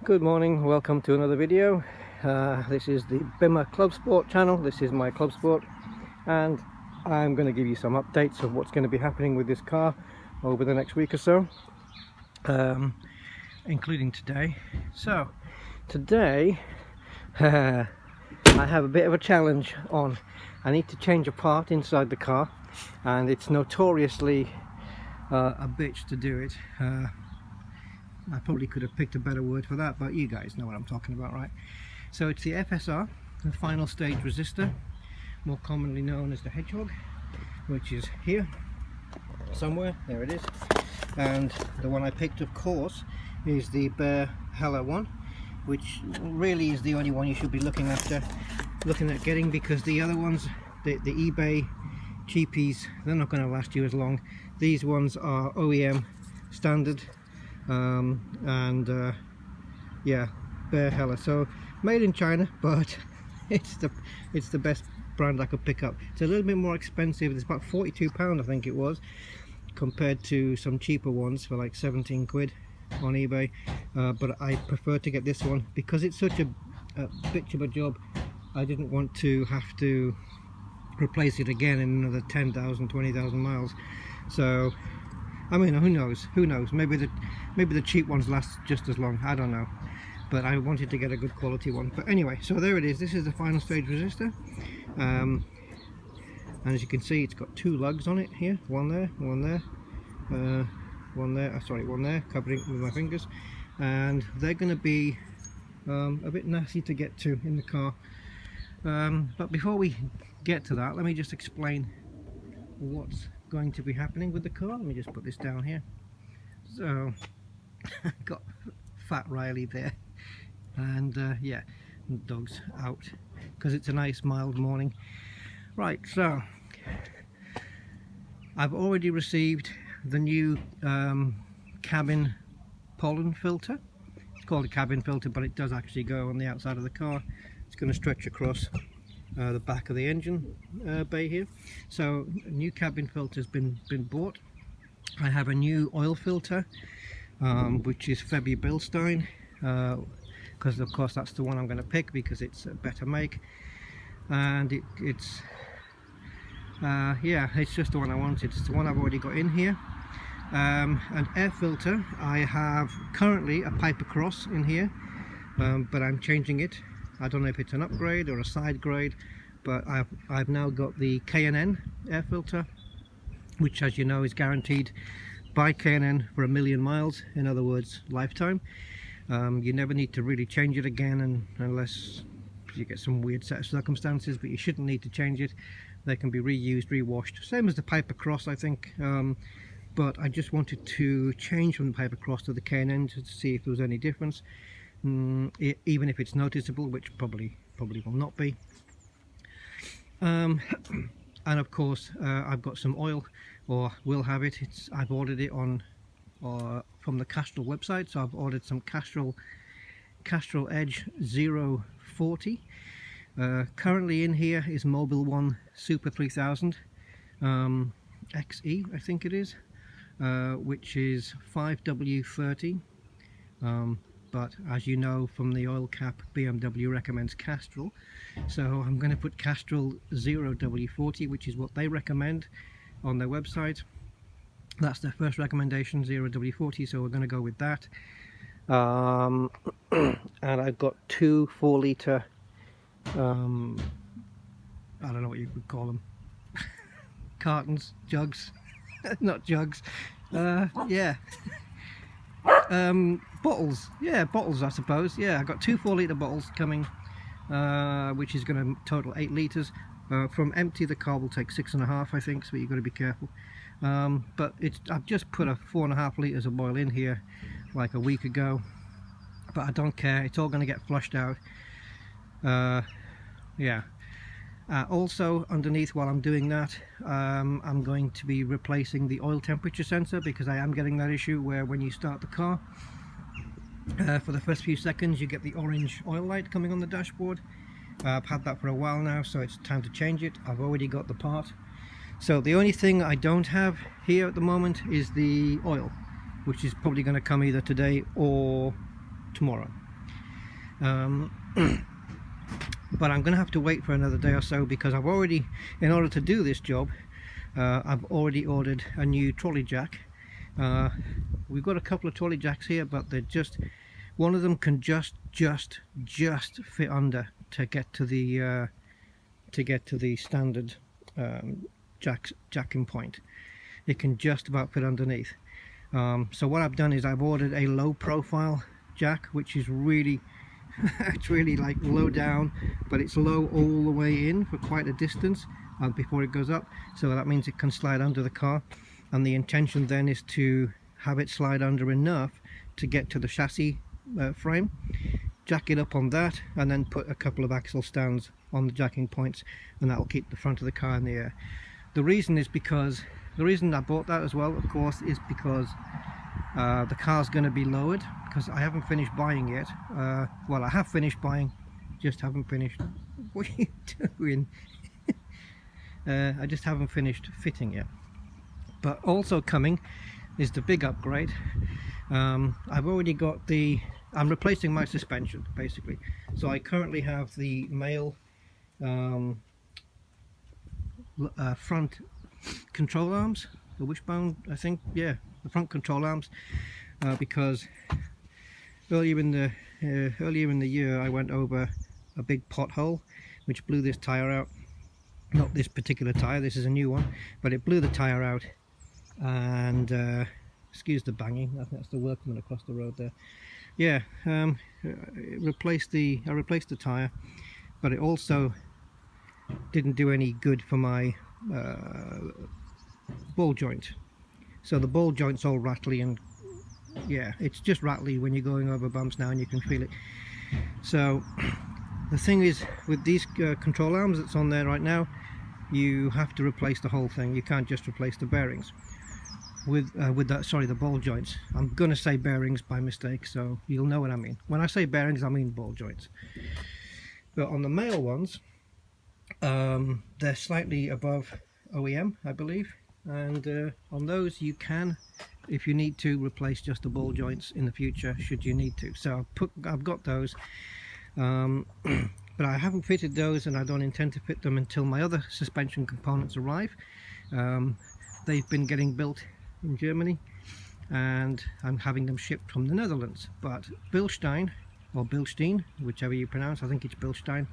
Good morning, welcome to another video. This is the Bimmer Clubsport channel. This is my Clubsport, and I'm going to give you some updates of what's going to be happening with this car over the next week or so, including today. So today I have a bit of a challenge on. I need to change a part inside the car, and it's notoriously a bitch to do it. I probably could have picked a better word for that, but you guys know what I'm talking about, right? So it's the FSR, the final stage resistor, more commonly known as the hedgehog, which is here somewhere. There it is. And the one I picked, of course, is the Bilstein one, which really is the only one you should be looking at getting, because the other ones, the eBay cheapies, they're not going to last you as long. These ones are OEM standard. Yeah, Bilstein, so made in China, but it's the best brand I could pick up. It's a little bit more expensive. It's about £42 I think it was, compared to some cheaper ones for like 17 quid on eBay, but I prefer to get this one because it's such a bitch of a job. I didn't want to have to replace it again in another 10,000 20,000 miles. So I mean, who knows, maybe the cheap ones last just as long, I don't know, but I wanted to get a good quality one. But anyway, so there it is. This is the final stage resistor, and as you can see, it's got two lugs on it here, one there, one there, covering it with my fingers, and they're going to be a bit nasty to get to in the car. But before we get to that, let me just explain what's going to be happening with the car. Let me just put this down here. So I've got Fat Riley there, and yeah, the dog's out because it's a nice mild morning. Right, so I've already received the new cabin pollen filter. It's called a cabin filter, but it does actually go on the outside of the car. It's going to stretch across the back of the engine bay here. So a new cabin filter has been bought. I have a new oil filter, which is Bilstein, because of course that's the one I'm going to pick because it's a better make, and yeah, it's just the one I wanted. It's the one I've already got in here. An air filter, I have currently a Piper Cross in here, but I'm changing it. I don't know if it's an upgrade or a side grade, but I've now got the K&N air filter, which, as you know, is guaranteed by K&N for 1,000,000 miles, in other words, lifetime. You never need to really change it again unless you get some weird set of circumstances, but you shouldn't need to change it. They can be reused, rewashed, same as the Piper Cross, I think. But I just wanted to change from the Piper Cross to the K&N to see if there was any difference. Even if it's noticeable, which probably will not be. And of course, I've got some oil, or will have it. I've ordered it on from the Castrol website, so I've ordered some Castrol Edge 040. Currently in here is Mobil 1 Super 3000 XE, I think it is, which is 5W30. But as you know from the oil cap, BMW recommends Castrol, so I'm going to put Castrol 0W40, which is what they recommend on their website. That's their first recommendation, 0W40, so we're going to go with that. And I've got two 4-litre, I don't know what you would call them, cartons, jugs, not jugs, yeah. Bottles, yeah, bottles I suppose. Yeah, I've got two 4-litre bottles coming, which is going to total 8 litres. From empty, the car will take 6.5, I think, so you've got to be careful. But I've just put a 4.5 litres of oil in here like a week ago, but I don't care, it's all going to get flushed out. Yeah. Also underneath, while I'm doing that, I'm going to be replacing the oil temperature sensor, because I am getting that issue where when you start the car, for the first few seconds you get the orange oil light coming on the dashboard. I've had that for a while now, so it's time to change it. I've already got the part. So the only thing I don't have here at the moment is the oil, which is probably going to come either today or tomorrow. But I'm going to have to wait for another day or so, because I've already, in order to do this job, I've already ordered a new trolley jack. We've got a couple of trolley jacks here, but they're just, one of them can just fit under to get to the standard jacking point. It can just about fit underneath. So what I've done is I've ordered a low profile jack, which is really it's really like low down, but it's low all the way in for quite a distance before it goes up, so that means it can slide under the car, and the intention then is to have it slide under enough to get to the chassis frame, jack it up on that, and then put a couple of axle stands on the jacking points, and that will keep the front of the car in the air. The reason I bought that as well, of course, is because the car's going to be lowered, because I haven't finished buying yet. Well, I have finished buying, just haven't finished. What are you doing? I just haven't finished fitting yet. But also coming is the big upgrade. I've already got I'm replacing my suspension basically. So I currently have the male front control arms, the wishbone, I think, yeah, the front control arms, because earlier in the year I went over a big pothole which blew this tire out. Not this particular tire, this is a new one, but it blew the tire out, and excuse the banging, I think that's the workman across the road there. Yeah, I replaced the tire, but it also didn't do any good for my ball joint. So the ball joint's all rattly, and yeah, it's just rattly when you're going over bumps now, and you can feel it. So the thing is, with these control arms that's on there right now, you have to replace the whole thing. You can't just replace the bearings. With the ball joints. I'm gonna say bearings by mistake, so you'll know what I mean. When I say bearings, I mean ball joints. But on the male ones, they're slightly above OEM, I believe, and on those you can, if you need to, replace just the ball joints in the future, should you need to. So I've got those, but I haven't fitted those, and I don't intend to fit them until my other suspension components arrive. They've been getting built in Germany, and I'm having them shipped from the Netherlands. But Bilstein, or Bilstein, whichever you pronounce, I think it's Bilstein.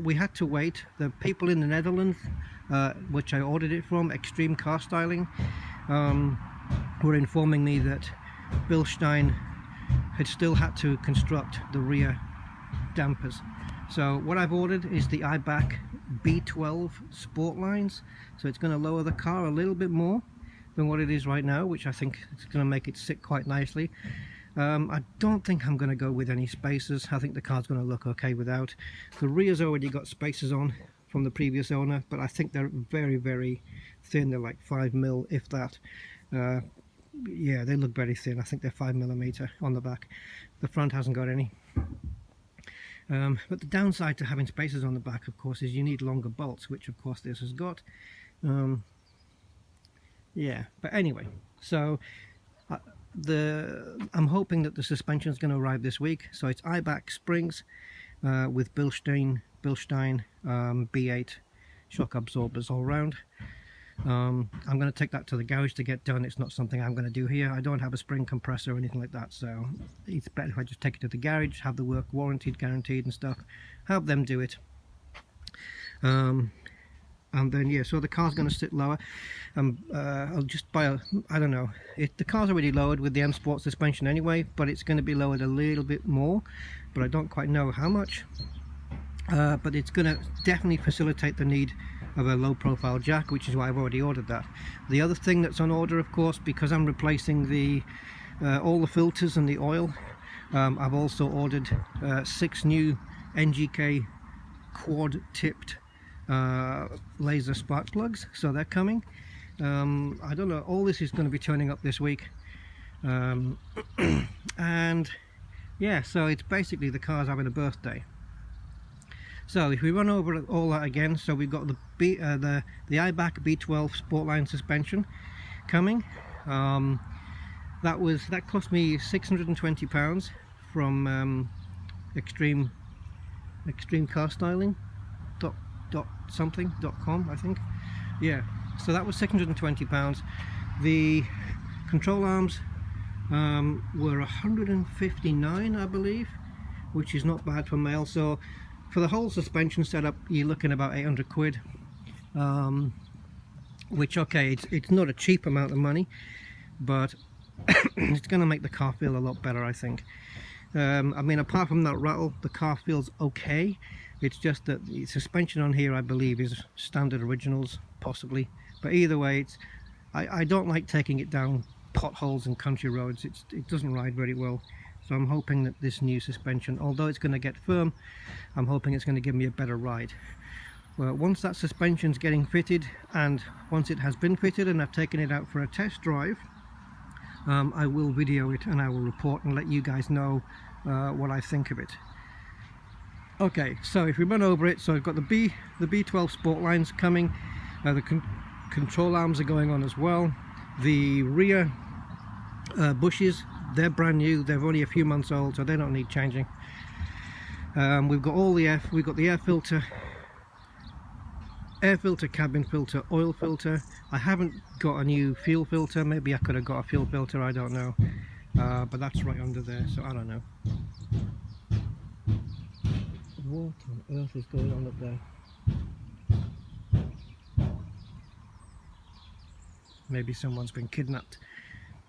We had to wait. The people in the Netherlands, which I ordered it from, Extreme Car Styling, were informing me that Bilstein had still had to construct the rear dampers. So what I've ordered is the Eibach B12 Sportlines, so it's going to lower the car a little bit more than what it is right now, which I think is going to make it sit quite nicely. I don't think I'm going to go with any spacers. I think the car's going to look okay without. The rear's already got spacers on from the previous owner, but I think they're very, very thin. They're like 5mm, if that. Yeah, they look very thin. I think they're 5mm on the back. The front hasn't got any. But the downside to having spacers on the back, of course, is you need longer bolts, which of course this has got. Yeah, but anyway, so I'm hoping that the suspension is going to arrive this week. So it's Eibach springs with Bilstein B8 shock absorbers all round. I'm going to take that to the garage to get done. It's not something I'm going to do here. I don't have a spring compressor or anything like that, so it's better if I just take it to the garage, have the work warranted, guaranteed and stuff, have them do it. And then yeah, so the car's going to sit lower. I'll just buy I don't know, the car's already lowered with the M Sport suspension anyway, but it's going to be lowered a little bit more, but I don't quite know how much. But it's going to definitely facilitate the need of a low profile jack, which is why I've already ordered that. The other thing that's on order, of course, because I'm replacing all the filters and the oil, I've also ordered 6 new NGK quad tipped laser spark plugs, so they're coming. I don't know, all this is going to be turning up this week, and yeah, so it's basically the car's having a birthday. So if we run over all that again, so we've got the Eibach B12 Sportline suspension coming. That cost me £620 from extreme car styling .com, I think. Yeah, so that was £620. The control arms were 159, I believe, which is not bad for male. So for the whole suspension setup you're looking about 800 quid, which, okay, it's not a cheap amount of money, but it's going to make the car feel a lot better, I think. I mean, apart from that rattle, the car feels okay. It's just that the suspension on here, I believe, is standard originals, possibly. But either way, I don't like taking it down potholes and country roads. It doesn't ride very well. So I'm hoping that this new suspension, although it's going to get firm, I'm hoping it's going to give me a better ride. Well, once that suspension's getting fitted, and once it has been fitted and I've taken it out for a test drive, I will video it and I will report and let you guys know what I think of it. Okay, so if we run over it, so I've got the B12 Sportlines coming, the control arms are going on as well. The rear bushes, they're brand new, they're only a few months old, so they don't need changing. We've got all the we've got the air filter, cabin filter, oil filter. I haven't got a new fuel filter. Maybe I could have got a fuel filter, I don't know. But that's right under there, so I don't know. What on earth is going on up there? Maybe someone's been kidnapped.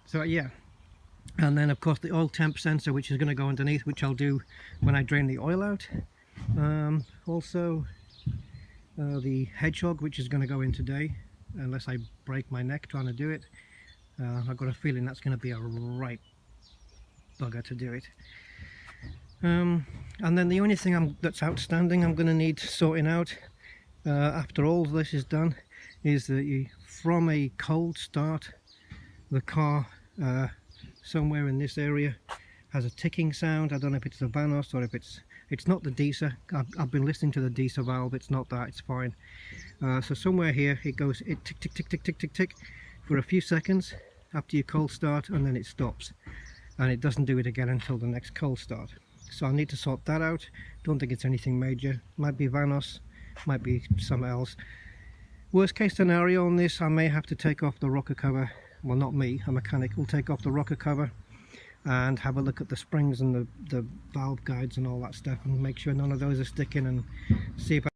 So yeah, and then of course the oil temp sensor, which is going to go underneath, which I'll do when I drain the oil out. Also the hedgehog, which is going to go in today, unless I break my neck trying to do it. I've got a feeling that's going to be a right bugger to do it. And then the only thing that's outstanding I'm going to need sorting out after all this is done is that from a cold start, the car somewhere in this area has a ticking sound. I don't know if it's the Vanos or if it's not the Diesel. I've been listening to the Diesel valve. It's not that, it's fine. So somewhere here it goes, it tick tick tick tick tick tick tick for a few seconds after your cold start, and then it stops, and it doesn't do it again until the next cold start. So I need to sort that out. Don't think it's anything major. Might be Vanos, might be something else. Worst case scenario on this, I may have to take off the rocker cover. Well, not me, a mechanic will take off the rocker cover and have a look at the springs and the valve guides and all that stuff, and make sure none of those are sticking, and see if